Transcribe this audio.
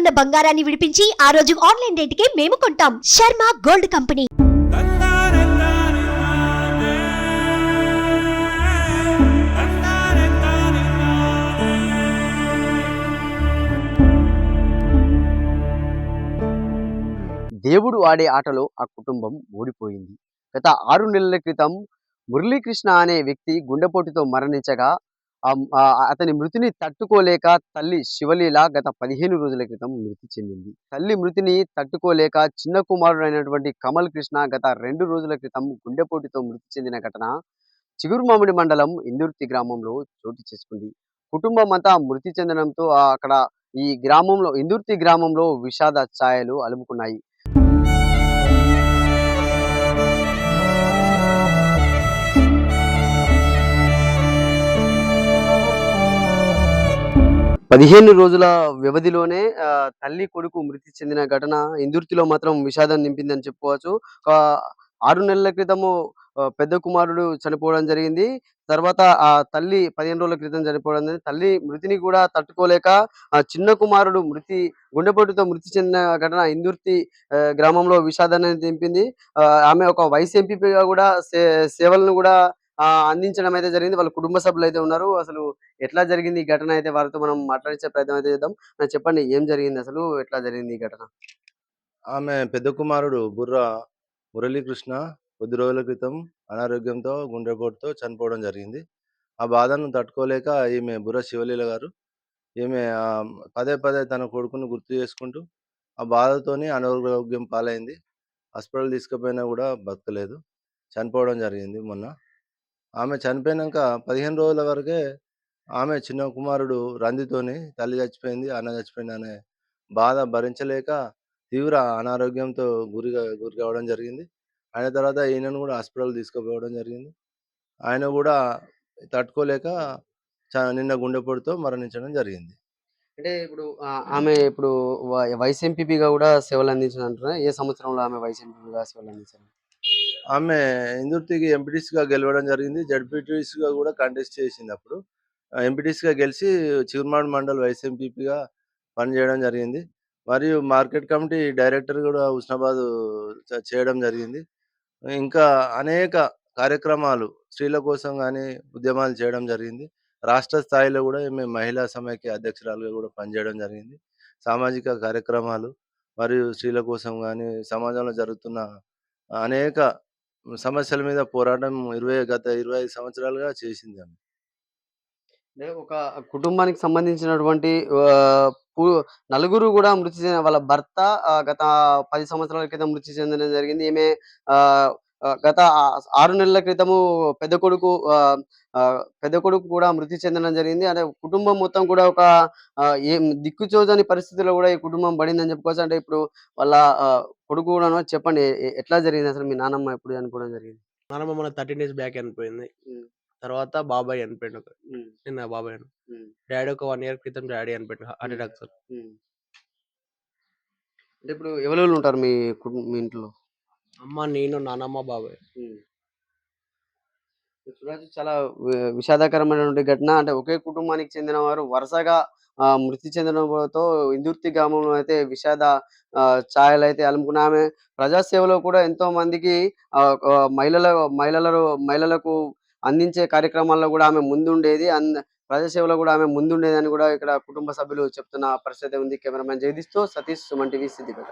ఉన్న బంగారాన్ని విడిపించి ఆ రోజు ఆన్లైన్ రేటుకే మేము కొంటాం. Sharma gold company. దేవుడు ఆడే ఆటలో ఆ కుటుంబం ఓడిపోయింది. గత 6 నెలల క్రితం మురళీకృష్ణ అనే వ్యక్తి గుండెపోటుతో మరణించగా అతని మృతిని తట్టుకోలేక తల్లి శివలీల గత 15 రోజుల క్రితం మృతి చెందింది. తల్లి మృతిని తట్టుకోలేక చిన్న కుమారుడైనటువంటి కమల్ కృష్ణ గత 2 రోజుల క్రితం గుండెపోటుతో మృతి చెందిన ఘటన చిగురుమామిడి మండలం ఇందుర్తి గ్రామంలో చోటు చేసుకుంది. కుటుంబం అంతా మృతి చెందడంతో అక్కడ ఈ గ్రామంలో ఇందుర్తి గ్రామంలో విషాద ఛాయలు అలుముకున్నాయి. 15 రోజుల వ్యవధిలోనే తల్లి, కొడుకు మృతి చెందిన ఘటన ఇందుర్తిలో మాత్రం విషాదం నింపిందని చెప్పుకోవచ్చు. 6 నెలల క్రితము పెద్ద కుమారుడు చనిపోవడం జరిగింది. తర్వాత తల్లి 15 రోజుల క్రితం చనిపోవడం జరిగింది. తల్లి మృతిని కూడా తట్టుకోలేక చిన్న కుమారుడు గుండెపోటుతో మృతి చెందిన ఘటన ఇందుర్తి గ్రామంలో విషాదాన్ని నింపింది. ఆమె ఒక వైస్ ఎంపీపీగా కూడా సేవలను కూడా అందించడం అయితే జరిగింది. వాళ్ళ కుటుంబ సభ్యులు అయితే ఉన్నారు. అసలు ఎట్లా జరిగింది ఈ ఘటన అయితే వారితో మనం మాట్లాడించే ప్రయత్నం అయితే చేద్దాం. చెప్పండి, ఏం జరిగింది, అసలు ఎట్లా జరిగింది ఈ ఘటన? ఆమె పెద్ద కుమారుడు బుర్ర మురళీకృష్ణ కొద్ది రోజుల క్రితం అనారోగ్యంతో గుండెపోటుతో చనిపోవడం జరిగింది. ఆ బాధను తట్టుకోలేక ఈమె బుర్ర శివలీల గారు ఈమె పదే పదే తన కొడుకును గుర్తు చేసుకుంటూ ఆ బాధతోని అనారోగ్యం పాలైంది. హాస్పిటల్ తీసుకుపోయినా కూడా బతకలేదు, చనిపోవడం జరిగింది మొన్న. ఆమె చనిపోయినాక 15 రోజుల వరకే ఆమె చిన్న కుమారుడు రందితోని తల్లి చచ్చిపోయింది, అన్న చచ్చిపోయింది అనే బాధ భరించలేక తీవ్ర అనారోగ్యంతో గురి కావడం జరిగింది. అయిన తర్వాత ఈయనను కూడా హాస్పిటల్ తీసుకుపోవడం జరిగింది. ఆయన కూడా తట్టుకోలేక నిన్న గుండెపోటుతో మరణించడం జరిగింది. అంటే ఇప్పుడు ఆమె ఇప్పుడు వైస్ ఎంపీపీగా కూడా సేవలు అందించారు అంటున్నారు. ఏ సంవత్సరంలో ఆమె వైస్ ఎంపీపీగా సేవలు అందించారు? ఆమె ఇందుర్తికి ఎంపీటీసీగా గెలవడం జరిగింది. జడ్పీటీసీగా కూడా కంటెస్ట్ చేసింది. అప్పుడు ఎంపీటీసీగా గెలిచి చిగురుమామిడి మండల్ వైస్ ఎంపీపీగా పనిచేయడం జరిగింది. మరియు మార్కెట్ కమిటీ డైరెక్టర్ కూడా హుస్నాబాద్ చేయడం జరిగింది. ఇంకా అనేక కార్యక్రమాలు స్త్రీల కోసం కానీ ఉద్యమాలు చేయడం జరిగింది. రాష్ట్ర స్థాయిలో కూడా ఈమె మహిళా సమైక్య అధ్యక్షురాలుగా కూడా పనిచేయడం జరిగింది. సామాజిక కార్యక్రమాలు మరియు స్త్రీల కోసం కానీ సమాజంలో జరుగుతున్న అనేక సమస్యల మీద పోరాటం గత 25 సంవత్సరాలుగా చేసింది ఆమె. అంటే ఒక కుటుంబానికి సంబంధించినటువంటి నలుగురు కూడా మృతి చెందిన వాళ్ళ భర్త గత 10 సంవత్సరాల క్రితం మృతి చెందడం జరిగింది. ఈమె గత 6 నెలల క్రితము పెద్ద కొడుకు కూడా మృతి చెందడం జరిగింది. అంటే కుటుంబం మొత్తం కూడా ఒక ఏం దిక్కుచోచని పరిస్థితిలో కూడా ఈ కుటుంబం పడిందని చెప్పుకోవచ్చు. అంటే ఇప్పుడు వాళ్ళ కొడుకు కూడాను చెప్పండి, ఎట్లా జరిగింది అసలు? మీ నాన్నమ్మ ఎప్పుడు చనిపోవడం జరిగింది? నానమ్మ మన 13 డేస్ బ్యాక్ చనిపోయింది. తర్వాత బాబాయ్ చనిపోయిండు. నిన్న బాబాయ్ డాడీ ఒక 1 ఇయర్ క్రితం డాడీ చనిపోయిండు హార్ట్ అటాక్ తో. అంటే ఇప్పుడు ఎవరెవరు ఉంటారు మీ ఇంట్లో? అమ్మ, నేను, నానమ్మ, బాబాయ్. చాలా విషాదకరమైనటువంటి ఘటన. అంటే ఒకే కుటుంబానికి చెందిన వారు వరుసగా మృతి చెందడంతో ఇందుర్తి గ్రామంలో అయితే విషాద ఛాయలు అయితే అలుముకున్న ఆమె ప్రజాసేవలో కూడా ఎంతో మందికి మహిళలకు అందించే కార్యక్రమాల్లో కూడా ఆమె ముందుండేది. ప్రజాసేవలో కూడా ఆమె ముందుండేదని కూడా ఇక్కడ కుటుంబ సభ్యులు చెప్తున్న పరిస్థితి ఉంది. కెమెరామెన్ జగదీష్తో సతీష్, సుమన్ టీవీ, సిద్దిపేట.